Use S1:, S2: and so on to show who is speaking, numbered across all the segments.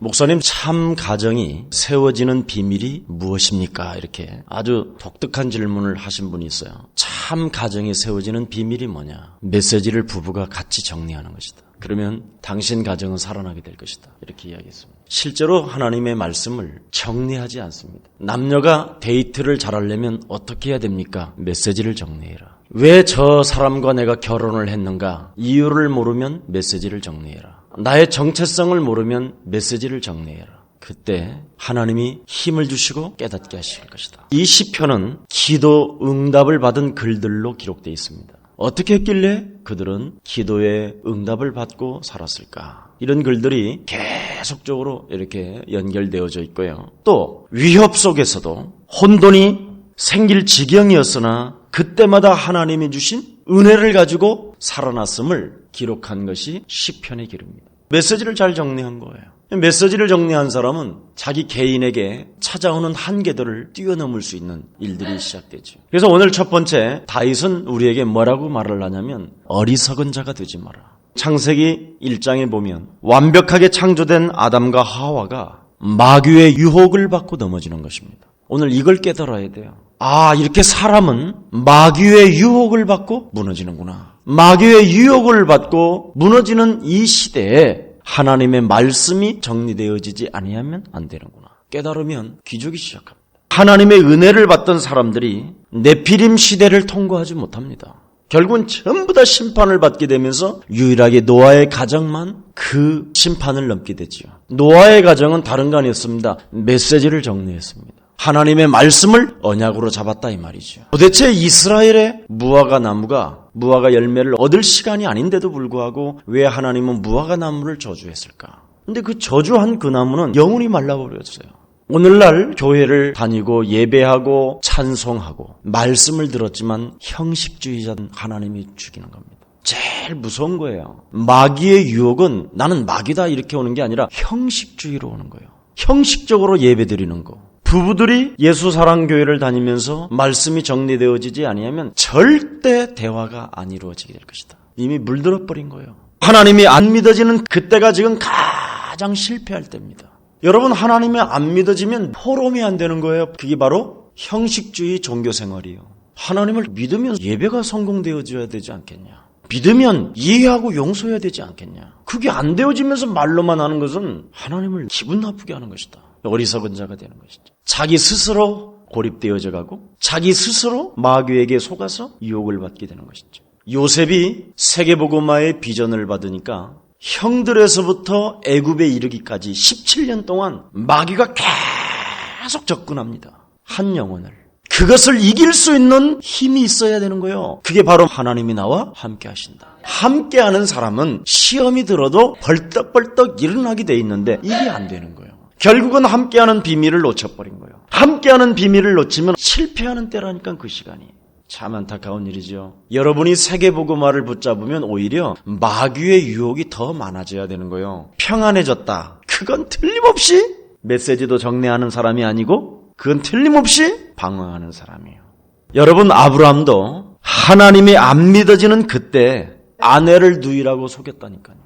S1: 목사님, 참 가정이 세워지는 비밀이 무엇입니까? 이렇게 아주 독특한 질문을 하신 분이 있어요. 참 가정이 세워지는 비밀이 뭐냐? 메시지를 부부가 같이 정리하는 것이다. 그러면 당신 가정은 살아나게 될 것이다. 이렇게 이야기했습니다. 실제로 하나님의 말씀을 정리하지 않습니다. 남녀가 데이트를 잘하려면 어떻게 해야 됩니까? 메시지를 정리해라. 왜 저 사람과 내가 결혼을 했는가? 이유를 모르면 메시지를 정리해라. 나의 정체성을 모르면 메시지를 정리해라. 그때 하나님이 힘을 주시고 깨닫게 하실 것이다. 이 시편은 기도 응답을 받은 글들로 기록되어 있습니다. 어떻게 했길래 그들은 기도의 응답을 받고 살았을까? 이런 글들이 계속적으로 이렇게 연결되어져 있고요. 또 위협 속에서도 혼돈이 생길 지경이었으나 그때마다 하나님이 주신 은혜를 가지고 살아났음을 기록한 것이 시편의 기록입니다. 메시지를 잘 정리한 거예요. 메시지를 정리한 사람은 자기 개인에게 찾아오는 한계들을 뛰어넘을 수 있는 일들이 시작되죠. 그래서 오늘 첫 번째, 다윗은 우리에게 뭐라고 말을 하냐면 어리석은 자가 되지 마라. 창세기 1장에 보면 완벽하게 창조된 아담과 하와가 마귀의 유혹을 받고 넘어지는 것입니다. 오늘 이걸 깨달아야 돼요. 아, 이렇게 사람은 마귀의 유혹을 받고 무너지는구나. 마귀의 유혹을 받고 무너지는 이 시대에 하나님의 말씀이 정리되어지지 아니하면 안 되는구나. 깨달으면 기적이 시작합니다. 하나님의 은혜를 받던 사람들이 네피림 시대를 통과하지 못합니다. 결국은 전부 다 심판을 받게 되면서 유일하게 노아의 가정만 그 심판을 넘게 되지요. 노아의 가정은 다른 거 아니었습니다. 메시지를 정리했습니다. 하나님의 말씀을 언약으로 잡았다 이 말이죠. 도대체 이스라엘의 무화과 나무가 무화과 열매를 얻을 시간이 아닌데도 불구하고 왜 하나님은 무화과 나무를 저주했을까? 근데 그 저주한 그 나무는 영원히 말라버렸어요. 오늘날 교회를 다니고 예배하고 찬송하고 말씀을 들었지만 형식주의자는 하나님이 죽이는 겁니다. 제일 무서운 거예요. 마귀의 유혹은 나는 마귀다 이렇게 오는 게 아니라 형식주의로 오는 거예요. 형식적으로 예배드리는 거. 부부들이 예수사랑교회를 다니면서 말씀이 정리되어지지 아니하면 절대 대화가 안 이루어지게 될 것이다. 이미 물들어버린 거예요. 하나님이 안 믿어지는 그때가 지금 가장 실패할 때입니다. 여러분, 하나님이 안 믿어지면 포럼이 안 되는 거예요. 그게 바로 형식주의 종교생활이에요. 하나님을 믿으면 예배가 성공되어져야 되지 않겠냐. 믿으면 이해하고 용서해야 되지 않겠냐. 그게 안 되어지면서 말로만 하는 것은 하나님을 기분 나쁘게 하는 것이다. 어리석은 자가 되는 것이죠. 자기 스스로 고립되어져 가고 자기 스스로 마귀에게 속아서 유혹을 받게 되는 것이죠. 요셉이 세계복음화의 비전을 받으니까 형들에서부터 애굽에 이르기까지 17년 동안 마귀가 계속 접근합니다. 한 영혼을. 그것을 이길 수 있는 힘이 있어야 되는 거예요. 그게 바로 하나님이 나와 함께 하신다. 함께하는 사람은 시험이 들어도 벌떡벌떡 일어나게 돼 있는데 이게 안 되는 거예요. 결국은 함께하는 비밀을 놓쳐버린 거예요. 함께하는 비밀을 놓치면 실패하는 때라니까 그 시간이. 참 안타까운 일이죠. 여러분이 세계복음화를 붙잡으면 오히려 마귀의 유혹이 더 많아져야 되는 거예요. 평안해졌다. 그건 틀림없이 메시지도 정리하는 사람이 아니고 그건 틀림없이 방황하는 사람이에요. 여러분, 아브라함도 하나님이 안 믿어지는 그때 아내를 누이라고 속였다니까요.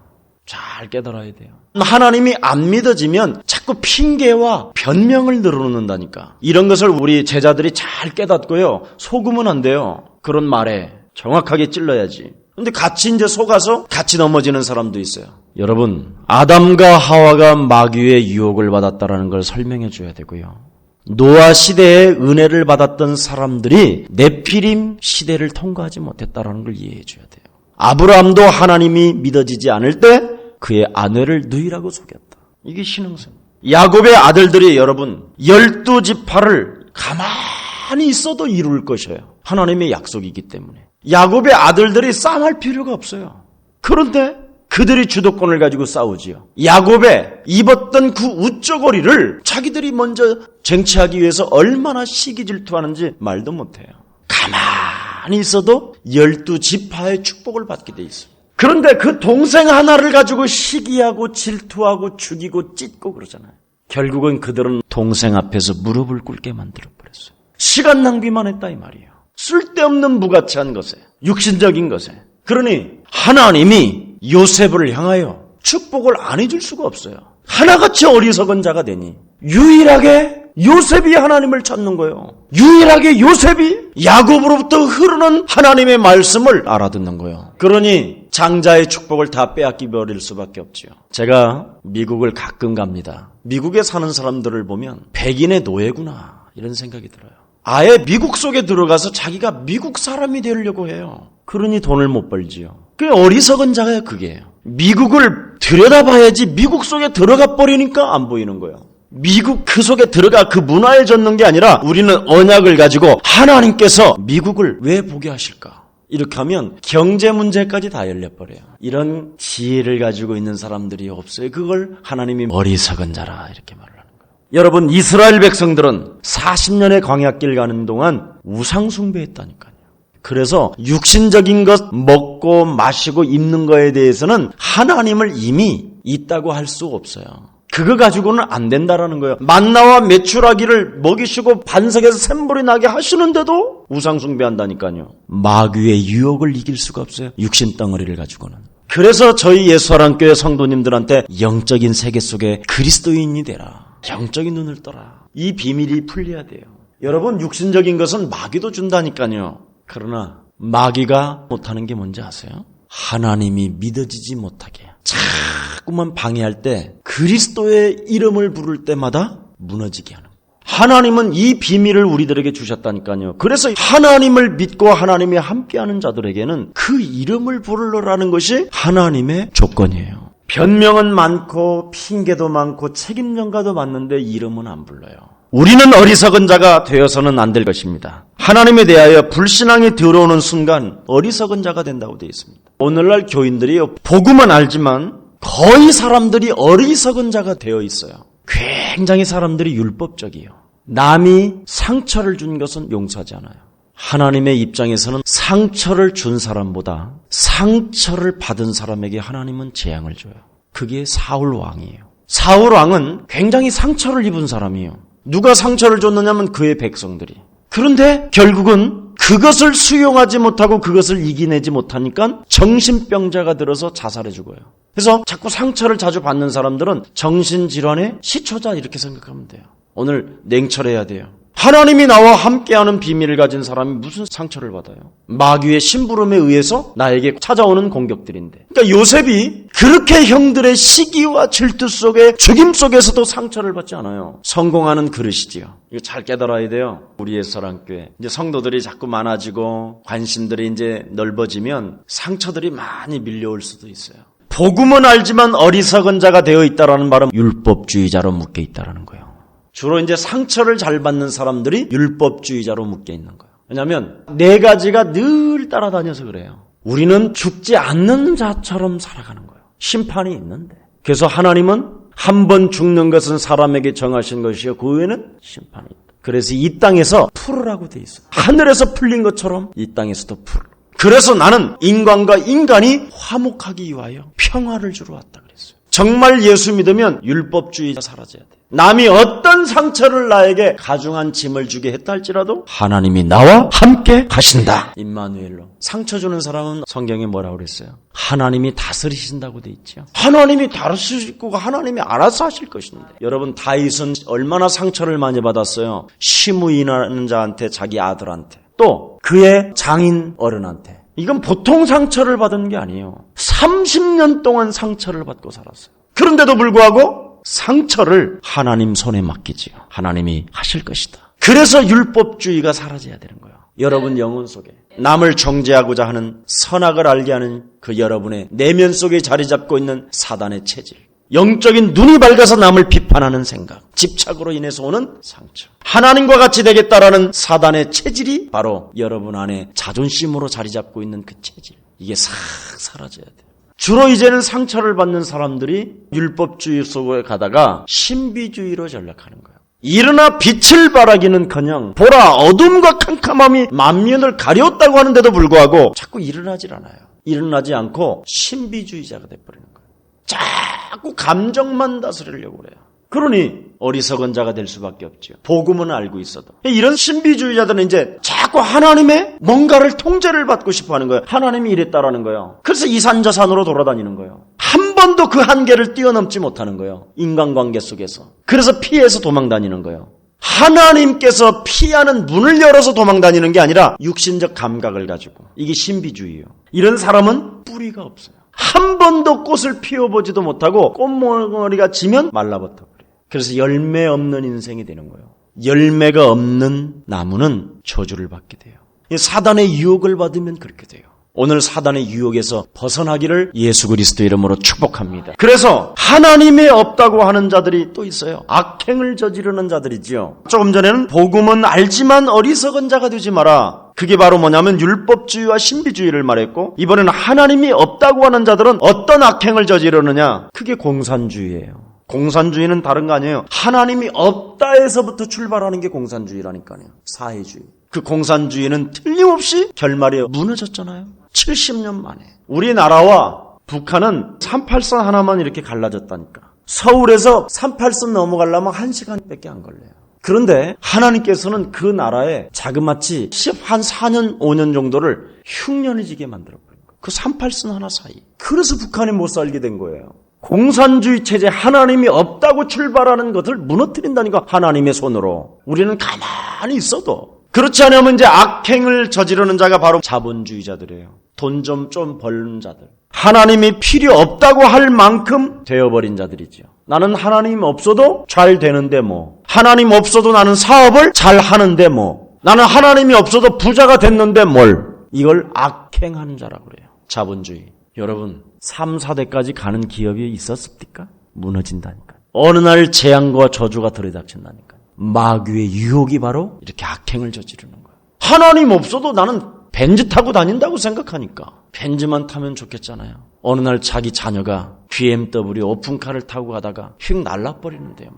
S1: 잘 깨달아야 돼요. 하나님이 안 믿어지면 자꾸 핑계와 변명을 늘어놓는다니까. 이런 것을 우리 제자들이 잘 깨닫고요. 속으면 안 돼요. 그런 말에 정확하게 찔러야지. 근데 같이 이제 속아서 같이 넘어지는 사람도 있어요. 여러분, 아담과 하와가 마귀의 유혹을 받았다라는 걸 설명해 줘야 되고요. 노아 시대에 은혜를 받았던 사람들이 네피림 시대를 통과하지 못했다라는 걸 이해해 줘야 돼요. 아브라함도 하나님이 믿어지지 않을 때 그의 아내를 누이라고 속였다. 이게 신앙생. 야곱의 아들들이 여러분 12지파를 가만히 있어도 이룰 것이에요. 하나님의 약속이기 때문에. 야곱의 아들들이 싸움할 필요가 없어요. 그런데 그들이 주도권을 가지고 싸우지요. 야곱의 입었던 그 우쩌거리를 자기들이 먼저 쟁취하기 위해서 얼마나 시기 질투하는지 말도 못해요. 가만히 있어도 12지파의 축복을 받게 돼 있어요. 그런데 그 동생 하나를 가지고 시기하고 질투하고 죽이고 찢고 그러잖아요. 결국은 그들은 동생 앞에서 무릎을 꿇게 만들어버렸어요. 시간 낭비만 했다 이 말이에요. 쓸데없는 무가치한 것에, 육신적인 것에. 그러니 하나님이 요셉을 향하여 축복을 안 해줄 수가 없어요. 하나같이 어리석은 자가 되니 유일하게 요셉이 하나님을 찾는 거예요. 유일하게 요셉이 야곱으로부터 흐르는 하나님의 말씀을 알아듣는 거예요. 그러니 장자의 축복을 다 빼앗기 버릴 수밖에 없지요. 제가 미국을 가끔 갑니다. 미국에 사는 사람들을 보면 백인의 노예구나 이런 생각이 들어요. 아예 미국 속에 들어가서 자기가 미국 사람이 되려고 해요. 그러니 돈을 못 벌지요. 그 어리석은 자가 그게요. 미국을 들여다봐야지 미국 속에 들어가 버리니까 안 보이는 거예요. 미국 그 속에 들어가 그 문화에 젖는 게 아니라 우리는 언약을 가지고 하나님께서 미국을 왜 보게 하실까? 이렇게 하면 경제 문제까지 다 열려버려요. 이런 지혜를 가지고 있는 사람들이 없어요. 그걸 하나님이 어리석은 자라 이렇게 말을 하는 거예요. 여러분, 이스라엘 백성들은 40년의 광야길 가는 동안 우상 숭배했다니까요. 그래서 육신적인 것 먹고 마시고 입는 거에 대해서는 하나님을 이미 있다고 할 수 없어요. 그거 가지고는 안 된다라는 거예요. 만나와 메추라기를 먹이시고 반석에서 샘물이 나게 하시는데도 우상 숭배한다니까요. 마귀의 유혹을 이길 수가 없어요. 육신 덩어리를 가지고는. 그래서 저희 예수사랑교회 성도님들한테 영적인 세계 속에 그리스도인이 되라. 영적인 눈을 떠라. 이 비밀이 풀려야 돼요. 여러분, 육신적인 것은 마귀도 준다니까요. 그러나 마귀가 못하는 게 뭔지 아세요? 하나님이 믿어지지 못하게 자꾸만 방해할 때 그리스도의 이름을 부를 때마다 무너지게 하는 거예요. 하나님은 이 비밀을 우리들에게 주셨다니까요. 그래서 하나님을 믿고 하나님이 함께하는 자들에게는 그 이름을 부르라는 것이 하나님의 조건이에요. 변명은 많고 핑계도 많고 책임전가도 많는데 이름은 안 불러요. 우리는 어리석은 자가 되어서는 안 될 것입니다. 하나님에 대하여 불신앙이 들어오는 순간 어리석은 자가 된다고 되어 있습니다. 오늘날 교인들이요, 복음은 알지만 거의 사람들이 어리석은 자가 되어 있어요. 굉장히 사람들이 율법적이에요. 남이 상처를 준 것은 용서하지 않아요. 하나님의 입장에서는 상처를 준 사람보다 상처를 받은 사람에게 하나님은 재앙을 줘요. 그게 사울 왕이에요. 사울 왕은 굉장히 상처를 입은 사람이에요. 누가 상처를 줬느냐면 그의 백성들이. 그런데 결국은 그것을 수용하지 못하고 그것을 이겨내지 못하니까 정신병자가 들어서 자살해 죽어요. 그래서 자꾸 상처를 자주 받는 사람들은 정신질환의 시초자 이렇게 생각하면 돼요. 오늘 냉철해야 돼요. 하나님이 나와 함께하는 비밀을 가진 사람이 무슨 상처를 받아요? 마귀의 심부름에 의해서 나에게 찾아오는 공격들인데. 그러니까 요셉이 그렇게 형들의 시기와 질투 속에 죽임 속에서도 상처를 받지 않아요. 성공하는 그릇이지요. 이거 잘 깨달아야 돼요. 우리의 사랑교회. 이제 성도들이 자꾸 많아지고 관심들이 이제 넓어지면 상처들이 많이 밀려올 수도 있어요. 복음은 알지만 어리석은 자가 되어 있다라는 말은 율법주의자로 묶여 있다라는 거예요. 주로 이제 상처를 잘 받는 사람들이 율법주의자로 묶여 있는 거예요. 왜냐하면 네 가지가 늘 따라다녀서 그래요. 우리는 죽지 않는 자처럼 살아가는 거예요. 심판이 있는데. 그래서 하나님은 한 번 죽는 것은 사람에게 정하신 것이요, 그 후에는 심판이 있다. 그래서 이 땅에서 풀으라고 돼 있어요. 하늘에서 풀린 것처럼 이 땅에서도 풀. 그래서 나는 인간과 인간이 화목하기 위하여 평화를 주러 왔다 그랬어요. 정말 예수 믿으면 율법주의가 사라져야 돼요. 남이 어떤 상처를 나에게 가중한 짐을 주게 했다 할지라도 하나님이 나와 함께 하신다. 임마누엘로. 상처 주는 사람은 성경에 뭐라고 그랬어요? 하나님이 다스리신다고 돼 있죠. 하나님이 다스리시고 하나님이 알아서 하실 것인데. 여러분, 다윗은 얼마나 상처를 많이 받았어요. 시므이라는 자한테, 자기 아들한테, 또 그의 장인 어른한테. 이건 보통 상처를 받은 게 아니에요. 30년 동안 상처를 받고 살았어요. 그런데도 불구하고 상처를 하나님 손에 맡기지요. 하나님이 하실 것이다. 그래서 율법주의가 사라져야 되는 거예요. 여러분 영혼 속에 남을 정죄하고자 하는, 선악을 알게 하는 그 여러분의 내면 속에 자리 잡고 있는 사단의 체질, 영적인 눈이 밝아서 남을 비판하는 생각, 집착으로 인해서 오는 상처, 하나님과 같이 되겠다라는 사단의 체질이 바로 여러분 안에 자존심으로 자리 잡고 있는 그 체질, 이게 싹 사라져야 돼요. 주로 이제는 상처를 받는 사람들이 율법주의 속에 가다가 신비주의로 전락하는 거예요. 일어나 빛을 발하기는커녕 보라 어둠과 캄캄함이 만면을 가렸다고 하는데도 불구하고 자꾸 일어나질 않아요. 일어나지 않고 신비주의자가 돼버리는 거예요. 자꾸 감정만 다스리려고 그래요. 그러니 어리석은 자가 될 수밖에 없죠. 복음은 알고 있어도. 이런 신비주의자들은 이제 자꾸 하나님의 뭔가를 통제를 받고 싶어 하는 거예요. 하나님이 이랬다라는 거예요. 그래서 이산저산으로 돌아다니는 거예요. 한 번도 그 한계를 뛰어넘지 못하는 거예요. 인간관계 속에서. 그래서 피해서 도망다니는 거예요. 하나님께서 피하는 문을 열어서 도망다니는 게 아니라 육신적 감각을 가지고. 이게 신비주의예요. 이런 사람은 뿌리가 없어요. 한 번도 꽃을 피워보지도 못하고 꽃몽어리가 지면 말라버려 버려요. 그래서 열매 없는 인생이 되는 거예요. 열매가 없는 나무는 저주를 받게 돼요. 사단의 유혹을 받으면 그렇게 돼요. 오늘 사단의 유혹에서 벗어나기를 예수 그리스도 이름으로 축복합니다. 그래서 하나님이 없다고 하는 자들이 또 있어요. 악행을 저지르는 자들이지요. 조금 전에는 복음은 알지만 어리석은 자가 되지 마라. 그게 바로 뭐냐면 율법주의와 신비주의를 말했고, 이번에는 하나님이 없다고 하는 자들은 어떤 악행을 저지르느냐? 그게 공산주의예요. 공산주의는 다른 거 아니에요. 하나님이 없다에서부터 출발하는 게 공산주의라니까요. 사회주의. 그 공산주의는 틀림없이 결말이 무너졌잖아요. 70년 만에. 우리나라와 북한은 38선 하나만 이렇게 갈라졌다니까. 서울에서 38선 넘어가려면 1시간밖에 안 걸려요. 그런데 하나님께서는 그 나라에 자그마치 4년, 5년 정도를 흉년해지게 만들어버린 거예요. 그 38선 하나 사이. 그래서 북한이 못 살게 된 거예요. 공산주의 체제, 하나님이 없다고 출발하는 것을 무너뜨린다니까, 하나님의 손으로. 우리는 가만히 있어도. 그렇지 않으면 이제 악행을 저지르는 자가 바로 자본주의자들이에요. 돈 좀 버는 자들. 하나님이 필요 없다고 할 만큼 되어버린 자들이죠. 나는 하나님 없어도 잘 되는데 뭐. 하나님 없어도 나는 사업을 잘 하는데 뭐. 나는 하나님이 없어도 부자가 됐는데 뭘. 이걸 악행하는 자라고 그래요. 자본주의. 여러분, 3, 4대까지 가는 기업이 있었습니까? 무너진다니까. 어느 날 재앙과 저주가 들이닥친다니까. 마귀의 유혹이 바로 이렇게 악행을 저지르는 거예요. 하나님 없어도 나는 벤츠 타고 다닌다고 생각하니까 벤츠만 타면 좋겠잖아요. 어느 날 자기 자녀가 BMW 오픈카를 타고 가다가 휙 날라버리는데요.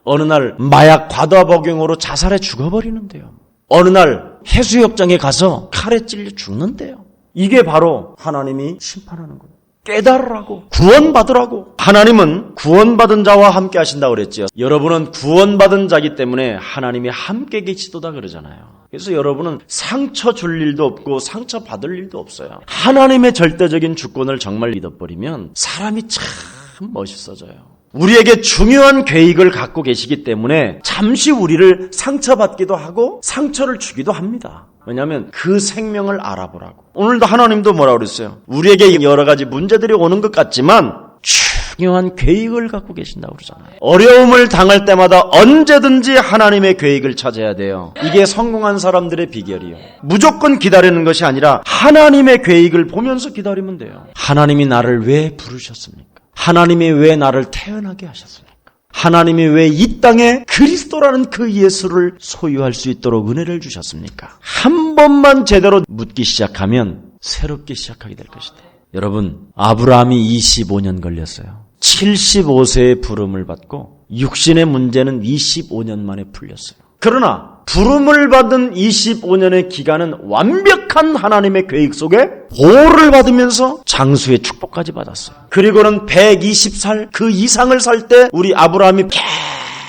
S1: 어느 날 마약 과다 복용으로 자살해 죽어버리는데요. 어느 날 해수욕장에 가서 칼에 찔려 죽는데요. 이게 바로 하나님이 심판하는 거예요. 깨달으라고, 구원받으라고. 하나님은 구원받은 자와 함께 하신다고 그랬죠. 여러분은 구원받은 자기 때문에 하나님이 함께 계시도다 그러잖아요. 그래서 여러분은 상처 줄 일도 없고 상처 받을 일도 없어요. 하나님의 절대적인 주권을 정말 믿어버리면 사람이 참 멋있어져요. 우리에게 중요한 계획을 갖고 계시기 때문에 잠시 우리를 상처받기도 하고 상처를 주기도 합니다. 왜냐하면 그 생명을 알아보라고. 오늘도 하나님도 뭐라고 그랬어요? 우리에게 여러 가지 문제들이 오는 것 같지만 중요한 계획을 갖고 계신다고 그러잖아요. 어려움을 당할 때마다 언제든지 하나님의 계획을 찾아야 돼요. 이게 성공한 사람들의 비결이에요. 무조건 기다리는 것이 아니라 하나님의 계획을 보면서 기다리면 돼요. 하나님이 나를 왜 부르셨습니까? 하나님이 왜 나를 태어나게 하셨습니까? 하나님이 왜 이 땅에 그리스도라는 그 예수를 소유할 수 있도록 은혜를 주셨습니까? 한 번만 제대로 묻기 시작하면 새롭게 시작하게 될 것이다. 여러분, 아브라함이 25년 걸렸어요. 75세의 부름을 받고 육신의 문제는 25년 만에 풀렸어요. 그러나 부름을 받은 25년의 기간은 완벽한 하나님의 계획 속에 보호를 받으면서 장수의 축복까지 받았어요. 그리고는 120살 그 이상을 살 때 우리 아브라함이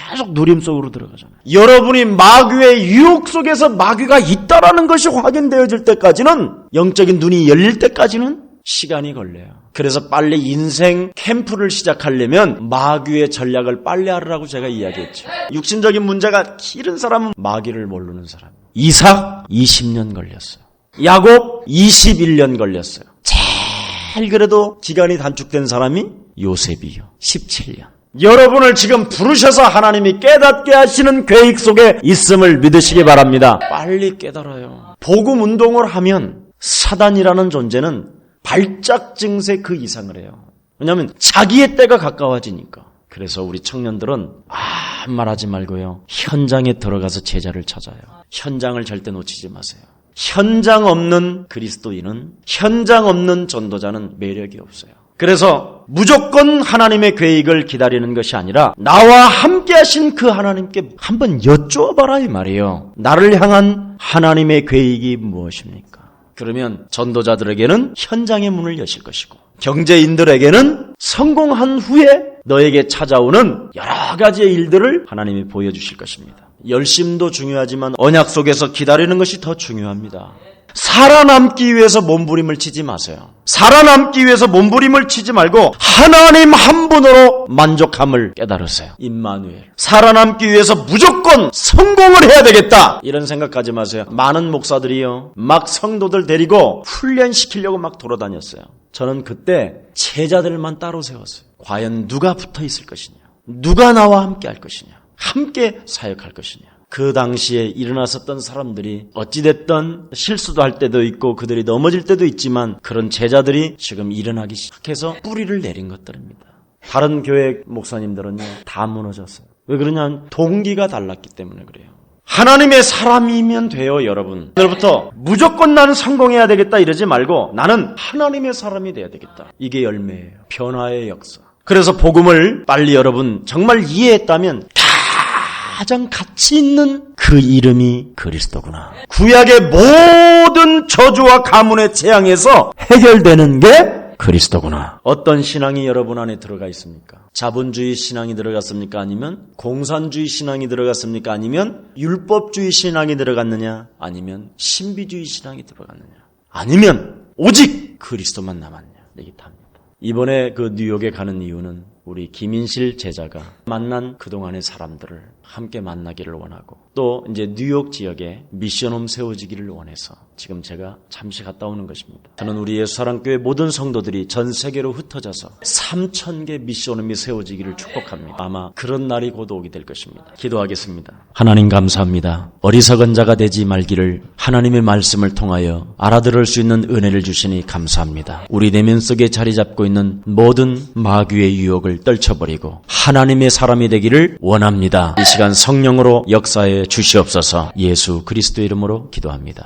S1: 계속 누림 속으로 들어가잖아요. 여러분이 마귀의 유혹 속에서 마귀가 있다라는 것이 확인되어질 때까지는, 영적인 눈이 열릴 때까지는 시간이 걸려요. 그래서 빨리 인생 캠프를 시작하려면 마귀의 전략을 빨리 알으라고 제가 이야기했죠. 육신적인 문제가 길은 사람은 마귀를 모르는 사람. 이삭 20년 걸렸어요. 야곱 21년 걸렸어요. 제일 그래도 기간이 단축된 사람이 요셉이요. 17년. 여러분을 지금 부르셔서 하나님이 깨닫게 하시는 계획 속에 있음을 믿으시기 바랍니다. 빨리 깨달아요. 복음 운동을 하면 사단이라는 존재는 발작 증세 그 이상을 해요. 왜냐하면 자기의 때가 가까워지니까. 그래서 우리 청년들은 아무 말하지 말고요. 현장에 들어가서 제자를 찾아요. 현장을 절대 놓치지 마세요. 현장 없는 그리스도인은, 현장 없는 전도자는 매력이 없어요. 그래서 무조건 하나님의 계획을 기다리는 것이 아니라 나와 함께 하신 그 하나님께 한번 여쭈어봐라 이 말이에요. 나를 향한 하나님의 계획이 무엇입니까? 그러면 전도자들에게는 현장의 문을 여실 것이고, 경제인들에게는 성공한 후에 너에게 찾아오는 여러 가지의 일들을 하나님이 보여주실 것입니다. 열심도 중요하지만 언약 속에서 기다리는 것이 더 중요합니다. 살아남기 위해서 몸부림을 치지 마세요. 살아남기 위해서 몸부림을 치지 말고 하나님 한 분으로 만족함을 깨달으세요. 임마누엘. 살아남기 위해서 무조건 성공을 해야 되겠다, 이런 생각하지 마세요. 많은 목사들이요, 막 성도들 데리고 훈련시키려고 막 돌아다녔어요. 저는 그때 제자들만 따로 세웠어요. 과연 누가 붙어 있을 것이냐, 누가 나와 함께 할 것이냐, 함께 사역할 것이냐. 그 당시에 일어났었던 사람들이 어찌됐든 실수도 할 때도 있고 그들이 넘어질 때도 있지만, 그런 제자들이 지금 일어나기 시작해서 뿌리를 내린 것들입니다. 다른 교회 목사님들은요, 다 무너졌어요. 왜 그러냐면 동기가 달랐기 때문에 그래요. 하나님의 사람이면 돼요, 여러분. 오늘부터 무조건 나는 성공해야 되겠다 이러지 말고 나는 하나님의 사람이 돼야 되겠다. 이게 열매예요. 변화의 역사. 그래서 복음을 빨리 여러분 정말 이해했다면 가장 가치 있는 그 이름이 그리스도구나. 구약의 모든 저주와 가문의 재앙에서 해결되는 게 그리스도구나. 어떤 신앙이 여러분 안에 들어가 있습니까? 자본주의 신앙이 들어갔습니까? 아니면 공산주의 신앙이 들어갔습니까? 아니면 율법주의 신앙이 들어갔느냐? 아니면 신비주의 신앙이 들어갔느냐? 아니면 오직 그리스도만 남았냐? 얘기합니다. 이번에 그 뉴욕에 가는 이유는 우리 김인실 제자가 만난 그동안의 사람들을 함께 만나기를 원하고, 또 이제 뉴욕 지역에 미션홈 세워지기를 원해서 지금 제가 잠시 갔다 오는 것입니다. 저는 우리 예수사랑교회 모든 성도들이 전 세계로 흩어져서 3,000개 미션홈이 세워지기를 축복합니다. 아마 그런 날이 곧 오게 될 것입니다. 기도하겠습니다. 하나님 감사합니다. 어리석은 자가 되지 말기를 하나님의 말씀을 통하여 알아들을 수 있는 은혜를 주시니 감사합니다. 우리 내면 속에 자리 잡고 있는 모든 마귀의 유혹을 떨쳐버리고 하나님의 사람이 되기를 원합니다. 이 시간 성령으로 역사해 주시옵소서. 예수 그리스도의 이름으로 기도합니다.